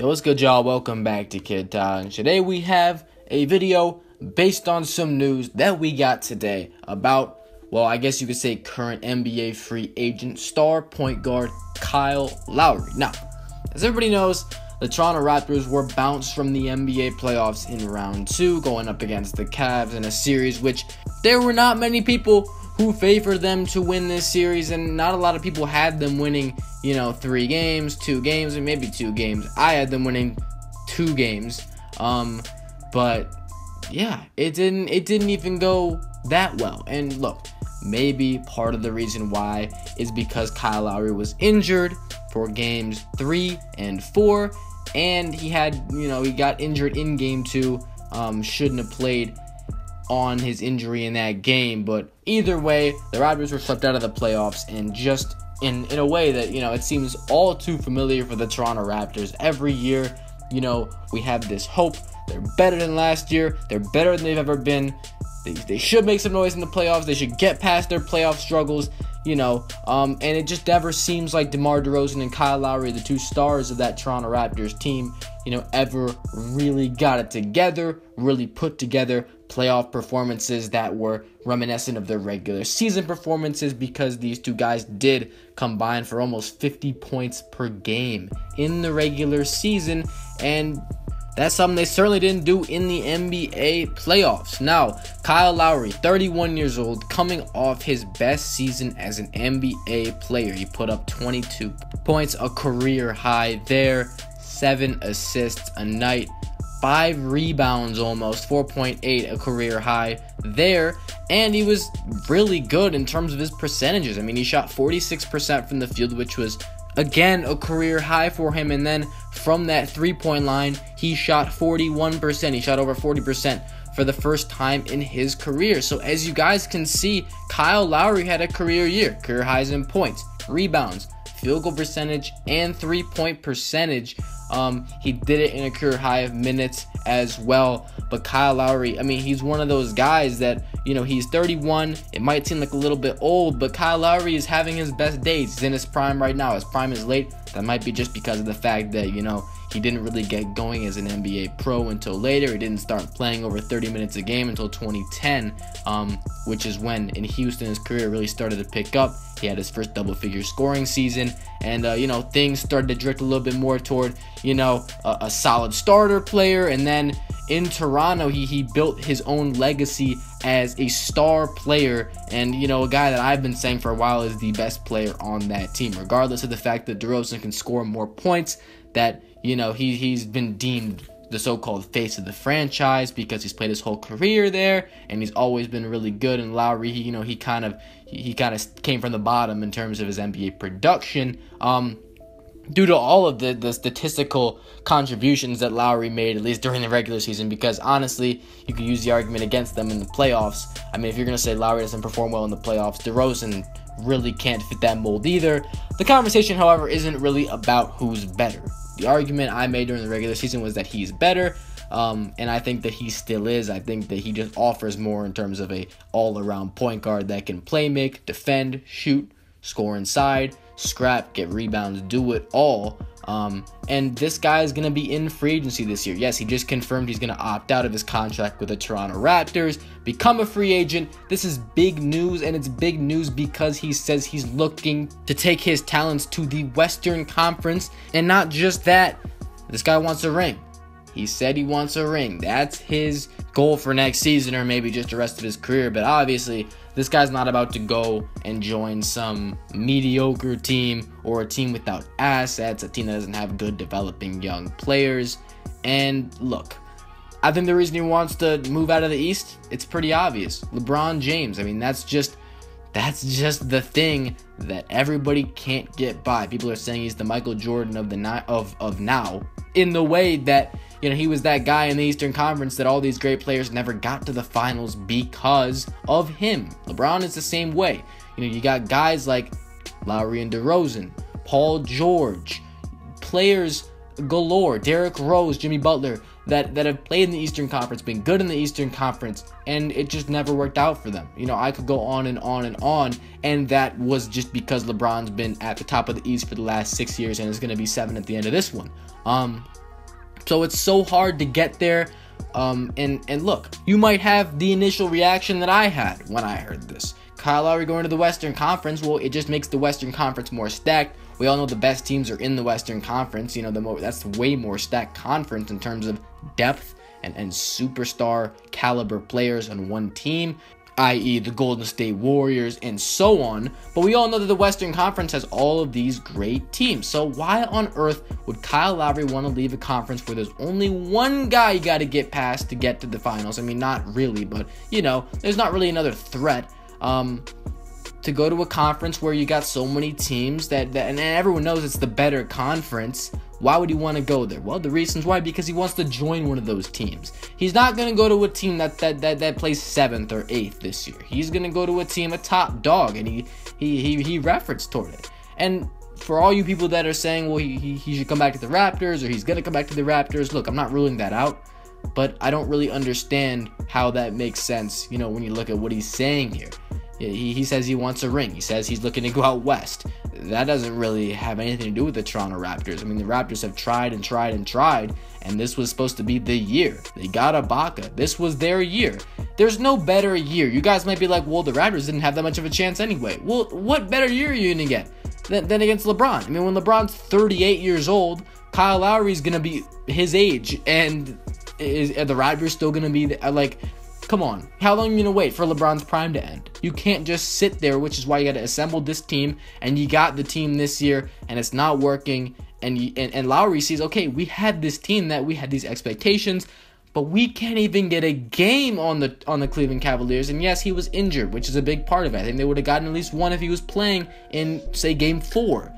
Yo, what's good, y'all? Welcome back to Kid Todd. And today we have a video based on some news that we got today about, well, I guess you could say current NBA free agent star point guard Kyle Lowry. Now, as everybody knows, the Toronto Raptors were bounced from the NBA playoffs in round 2, going up against the Cavs in a series which there were not many people who favored them to win this series, and not a lot of people had them winning, 3 games, 2 games, or maybe 2 games. I had them winning 2 games, but yeah, it didn't even go that well. And look, maybe part of the reason why is because Kyle Lowry was injured for games 3 and 4, and he got injured in game 2, shouldn't have played on his injury in that game. But either way, the Raptors were swept out of the playoffs, and just in a way that, it seems all too familiar for the Toronto Raptors. Every year, we have this hope. They're better than last year. They're better than they've ever been. They should make some noise in the playoffs. They should get past their playoff struggles, and it just never seems like DeMar DeRozan and Kyle Lowry, the 2 stars of that Toronto Raptors team, ever really got it together, really put together playoff performances that were reminiscent of their regular season performances, because these 2 guys did combine for almost 50 points per game in the regular season, and that's something they certainly didn't do in the NBA playoffs. Now, Kyle Lowry, 31 years old, coming off his best season as an NBA player. He put up 22 points, a career high there, 7 assists a night, 5 rebounds almost, 4.8, a career high there. And he was really good in terms of his percentages. I mean, he shot 46% from the field, which was, again, a career high for him. And then from that 3-point line, he shot 41%. He shot over 40% for the first time in his career. So as you guys can see, Kyle Lowry had a career year. Career highs in points, rebounds, field goal percentage, and 3-point percentage. He did it in a career high of minutes as well. But Kyle Lowry, he's one of those guys that, he's 31. It might seem like a little bit old, but Kyle Lowry is having his best days. He's in his prime right now. His prime is late. That might be just because of the fact that, he didn't really get going as an NBA pro until later. He didn't start playing over 30 minutes a game until 2010, which is when in Houston his career really started to pick up. He had his first double-figure scoring season, and things started to drift a little bit more toward a solid starter player. And then in Toronto, he built his own legacy as a star player, and a guy that I've been saying for a while is the best player on that team, regardless of the fact that DeRozan can score more points. That he's been deemed the so-called face of the franchise because he's played his whole career there, and he's always been really good. And Lowry, he kind of came from the bottom in terms of his NBA production, due to all of the statistical contributions that Lowry made, at least during the regular season. Because honestly, you could use the argument against them in the playoffs. If you're gonna say Lowry doesn't perform well in the playoffs, DeRozan really can't fit that mold either. The conversation, however, isn't really about who's better. The argument I made during the regular season was that he's better, and I think that he still is. I think that he just offers more in terms of a all-around point guard that can play make, defend, shoot, score inside, scrap, get rebounds, do it all. And this guy is going to be in free agency this year. Yes, he just confirmed he's going to opt out of his contract with the Toronto Raptors, become a free agent. This is big news, and it's big news because he says he's looking to take his talents to the Western Conference. And not just that, this guy wants a ring. He said he wants a ring. That's his goal for next season, or maybe just the rest of his career. But obviously, this guy's not about to go and join some mediocre team or a team without assets, a team that doesn't have good developing young players. And look, I think the reason he wants to move out of the East, it's pretty obvious. LeBron James. That's just the thing that everybody can't get by. People are saying he's the Michael Jordan of now, in the way that he was that guy in the Eastern Conference that all these great players never got to the finals because of him. LeBron is the same way. You got guys like Lowry and DeRozan, Paul George, players galore, Derrick Rose, Jimmy Butler, that have played in the Eastern Conference, been good in the Eastern Conference, and it just never worked out for them. I could go on and on and on, and that was just because LeBron's been at the top of the East for the last 6 years and is going to be 7 at the end of this one. So it's so hard to get there. And look, you might have the initial reaction that I had when I heard this. Kyle Lowry going to the Western Conference, well, it just makes the Western Conference more stacked. We all know the best teams are in the Western Conference. That's way more stacked conference in terms of depth and superstar caliber players on one team, i.e. the Golden State Warriors and so on. But we all know that the Western Conference has all of these great teams. So why on earth would Kyle Lowry want to leave a conference where there's only one guy you got to get past to get to the finals? I mean, not really, but, there's not really another threat. To go to a conference where you got so many teams that and everyone knows it's the better conference. Why would he want to go there? Well, the reasons why, because he wants to join one of those teams. He's not going to go to a team that plays 7th or 8th this year. He's going to go to a team, a top dog, and he referenced toward it. And for all you people that are saying, well, he should come back to the Raptors, or he's going to come back to the Raptors, look, I'm not ruling that out, but I don't really understand how that makes sense, when you look at what he's saying here. He says he wants a ring. He says he's looking to go out west. That doesn't really have anything to do with the Toronto Raptors. I mean, the Raptors have tried and tried and tried, and this was supposed to be the year. They got Ibaka. This was their year. There's no better year. You guys might be like, well, the Raptors didn't have that much of a chance anyway. Well, what better year are you going to get than against LeBron? I mean, when LeBron's 38 years old, Kyle Lowry's going to be his age, and are the Raptors still going to be like... Come on, how long are you going to wait for LeBron's prime to end? You can't just sit there, which is why you got to assemble this team, and you got the team this year, and it's not working, and Lowry sees, okay, we had this team that we had these expectations, but we can't even get a game on the Cleveland Cavaliers, and yes, he was injured, which is a big part of it. I think they would have gotten at least one if he was playing in, say, Game 4.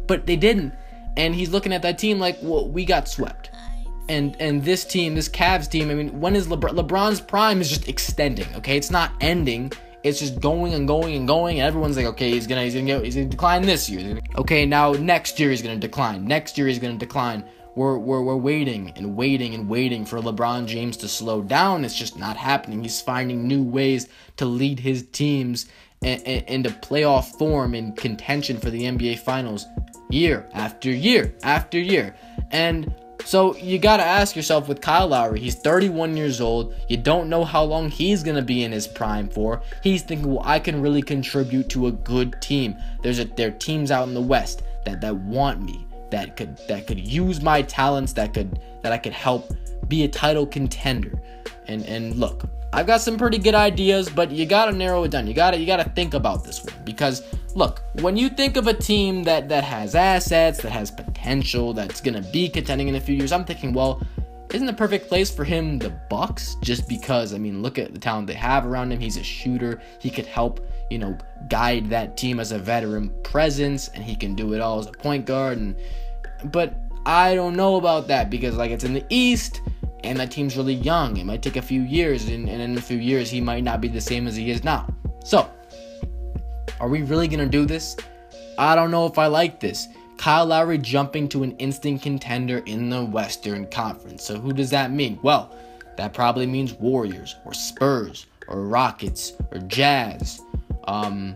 But they didn't, and he's looking at that team like, well, we got swept. And this team, this Cavs team, I mean, when is LeBron's prime is just extending, okay? It's not ending. It's just going and going and going, and everyone's like, okay, he's gonna decline this year. Okay, now next year he's gonna decline. Next year he's gonna decline. We're waiting and waiting and waiting for LeBron James to slow down. It's just not happening. He's finding new ways to lead his teams into playoff form and contention for the NBA Finals year after year after year. And so you got to ask yourself with Kyle Lowry, he's 31 years old. You don't know how long he's going to be in his prime for. He's thinking, well, I can really contribute to a good team. There are teams out in the West that want me, that could use my talents, that I could help be a title contender. And look, I've got some pretty good ideas, but you got to narrow it down. You got to think about this one, because look, when you think of a team that has assets, that has potential, that's going to be contending in a few years, I'm thinking, well, isn't the perfect place for him the Bucks? Just because, I mean, look at the talent they have around him. He's a shooter. He could help, guide that team as a veteran presence, and he can do it all as a point guard. But I don't know about that, because it's in the East, and that team's really young. It might take a few years, and in a few years, he might not be the same as he is now. So, are we really going to do this? I don't know if I like this. Kyle Lowry jumping to an instant contender in the Western Conference. So who does that mean? Well, that probably means Warriors or Spurs or Rockets or Jazz. I'm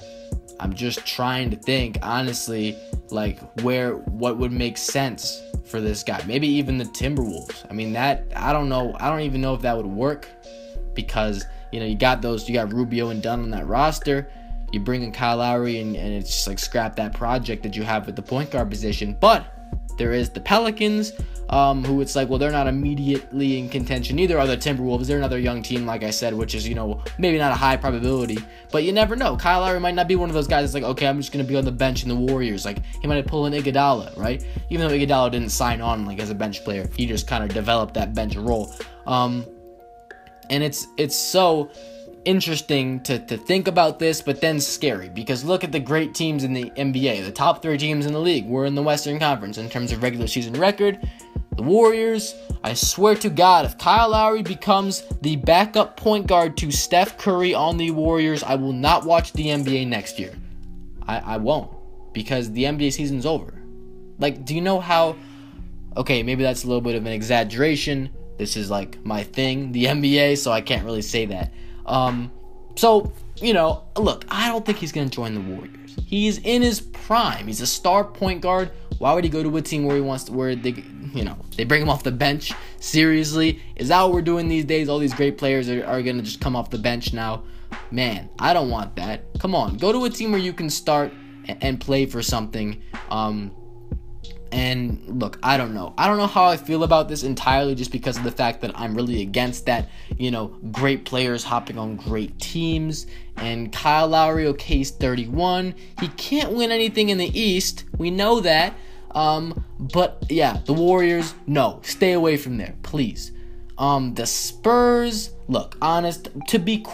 just trying to think, honestly, what would make sense for this guy. Maybe even the Timberwolves. I mean, I don't know. I don't even know if that would work, because, you got Rubio and Dunn on that roster. You bring in Kyle Lowry, and it's just scrap that project that you have with the point guard position. But there is the Pelicans, who it's they're not immediately in contention. Neither are the Timberwolves. They're another young team, like I said, which is, maybe not a high probability. But you never know. Kyle Lowry might not be one of those guys that's okay, I'm just going to be on the bench in the Warriors. He might pull in Iguodala, right? Even though Iguodala didn't sign on as a bench player. He just kind of developed that bench role. And it's so interesting to think about this, but then scary, because look at the great teams in the NBA. The top 3 teams in the league were in the Western Conference in terms of regular season record. The Warriors, I swear to God, if Kyle Lowry becomes the backup point guard to Steph Curry on the Warriors, I will not watch the NBA next year. I won't, because the NBA season's over. Do you know how... Okay, maybe that's a little bit of an exaggeration. This is my thing, the NBA, so I can't really say that. So, look, I don't think he's going to join the Warriors. He's in his prime. He's a star point guard Why would he go to a team where they bring him off the bench? Seriously? Is that what we're doing these days? All these great players are going to just come off the bench now? Man, I don't want that. Come on, go to a team where you can start and play for something. And look, I don't know how I feel about this entirely, just because of the fact that I'm really against that, great players hopping on great teams. And Kyle Lowry, okay, he's 31. He can't win anything in the East. We know that. But yeah, the Warriors, no, stay away from there, please. The Spurs, look, to be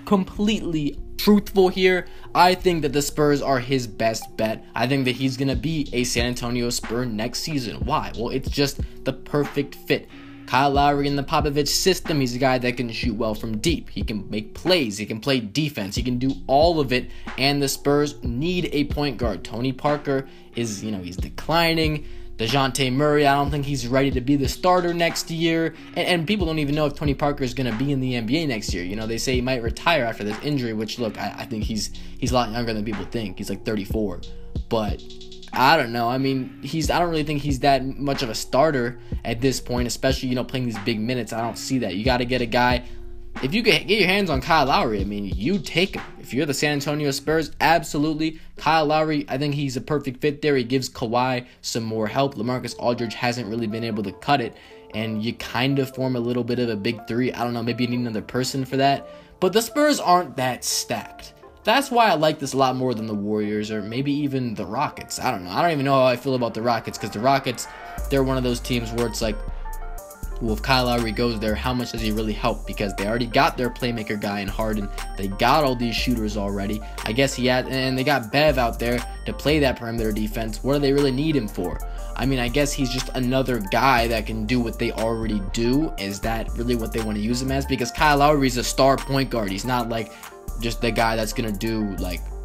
completely truthful here, I think that the Spurs are his best bet. I think that he's going to be a San Antonio Spur next season. Why? Well, it's just the perfect fit. Kyle Lowry in the Popovich system, he's a guy that can shoot well from deep. He can make plays. He can play defense. He can do all of it. And the Spurs need a point guard. Tony Parker is, he's declining. DeJounte Murray, I don't think he's ready to be the starter next year. And people don't even know if Tony Parker is going to be in the NBA next year. They say he might retire after this injury, which, look, I think he's a lot younger than people think. He's like 34. But I don't know. I mean, I don't really think he's that much of a starter at this point, especially, playing these big minutes. I don't see that. You got to get a guy. If you can get your hands on Kyle Lowry, I mean, you take him. If you're the San Antonio Spurs, absolutely. Kyle Lowry, I think he's a perfect fit there. He gives Kawhi some more help. LaMarcus Aldridge hasn't really been able to cut it, and you kind of form a little bit of a big three. I don't know, maybe you need another person for that. But the Spurs aren't that stacked. That's why I like this a lot more than the Warriors, or maybe even the Rockets. I don't know. I don't even know how I feel about the Rockets, because the Rockets, they're one of those teams where it's like, well, if Kyle Lowry goes there, how much does he really help? Because they already got their playmaker guy in Harden. They got all these shooters already. I guess and they got Bev out there to play that perimeter defense. What do they really need him for? I mean, I guess he's just another guy that can do what they already do. Is that really what they want to use him as? Because Kyle Lowry is a star point guard. He's not like just the guy that's going to do,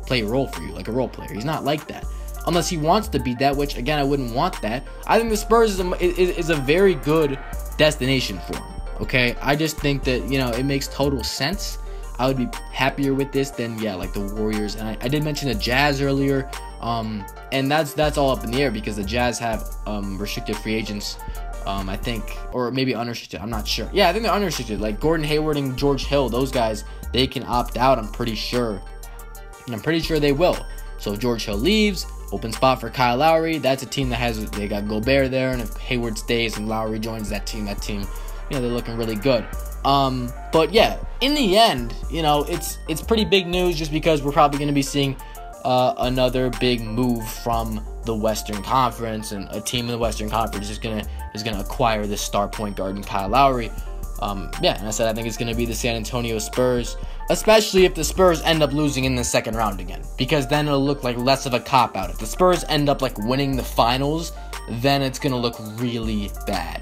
play a role for you, like a role player. He's not like that. Unless he wants to be that, which, again, I wouldn't want that. I think the Spurs is a very good destination for him, okay? I just think that, it makes total sense. I would be happier with this than, the Warriors. And I did mention the Jazz earlier, and that's all up in the air, because the Jazz have restricted free agents, I think, or maybe unrestricted, I'm not sure. Yeah, I think they're unrestricted. Like Gordon Hayward and George Hill, those guys, they can opt out, I'm pretty sure. And I'm pretty sure they will. So if George Hill leaves, open spot for Kyle Lowry. That's a team they got Gobert there, and if Hayward stays and Lowry joins that team, they're looking really good. But yeah, in the end, it's pretty big news, just because we're probably going to be seeing another big move from the Western Conference, and a team in the Western Conference is gonna acquire this star point guard in Kyle Lowry. And I said I think it's going to be the San Antonio Spurs, especially if the Spurs end up losing in the second round again, because then it'll look like less of a cop-out. If the Spurs end up winning the finals, then it's going to look really bad,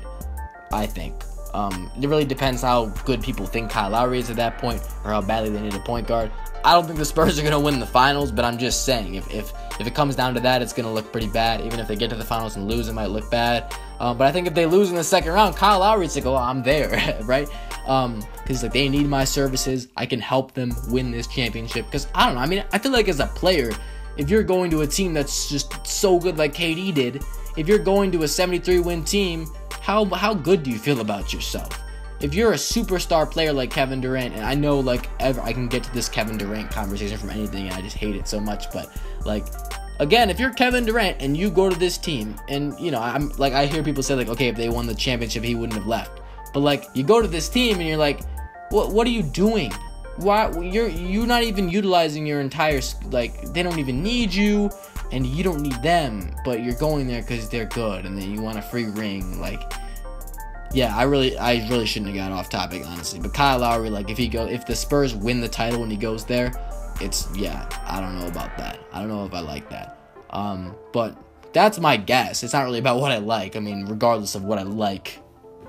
I think. It really depends how good people think Kyle Lowry is at that point, or how badly they need a point guard. I don't think the Spurs are going to win the finals, but I'm just saying, if it comes down to that, it's going to look pretty bad. Even if they get to the finals and lose, it might look bad. But I think if they lose in the second round, Kyle Lowry's like, oh, I'm there, right? Because they need my services. I can help them win this championship. Because, I don't know, I mean, I feel like as a player, if you're going to a team that's just so good like KD did, if you're going to a 73-win team, how good do you feel about yourself? If you're a superstar player like Kevin Durant, and I know I can get to this Kevin Durant conversation from anything, and I just hate it so much, but again, if you're Kevin Durant and you go to this team, and I hear people say okay, if they won the championship, he wouldn't have left. But you go to this team and you're like, what are you doing? Why you're not even utilizing your entire they don't even need you, and you don't need them, but you're going there because they're good, and then you want a free ring, Yeah, I really shouldn't have got off topic, honestly. But Kyle Lowry, if the Spurs win the title when he goes there, I don't know about that. I don't know if I like that. But that's my guess. It's not really about what I like. I mean, regardless of what I like,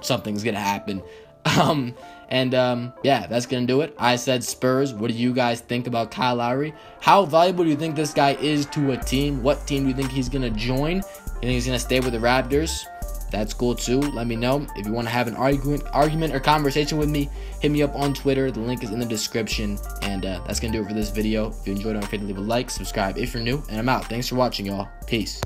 something's gonna happen. That's gonna do it. I said Spurs. What do you guys think about Kyle Lowry? How valuable do you think this guy is to a team? What team do you think he's gonna join? You think he's gonna stay with the Raptors? That's cool too. Let me know. If you want to have an argument or conversation with me, hit me up on Twitter. The link is in the description. And that's going to do it for this video. If you enjoyed, don't forget to leave a like, subscribe if you're new, and I'm out. Thanks for watching, y'all. Peace.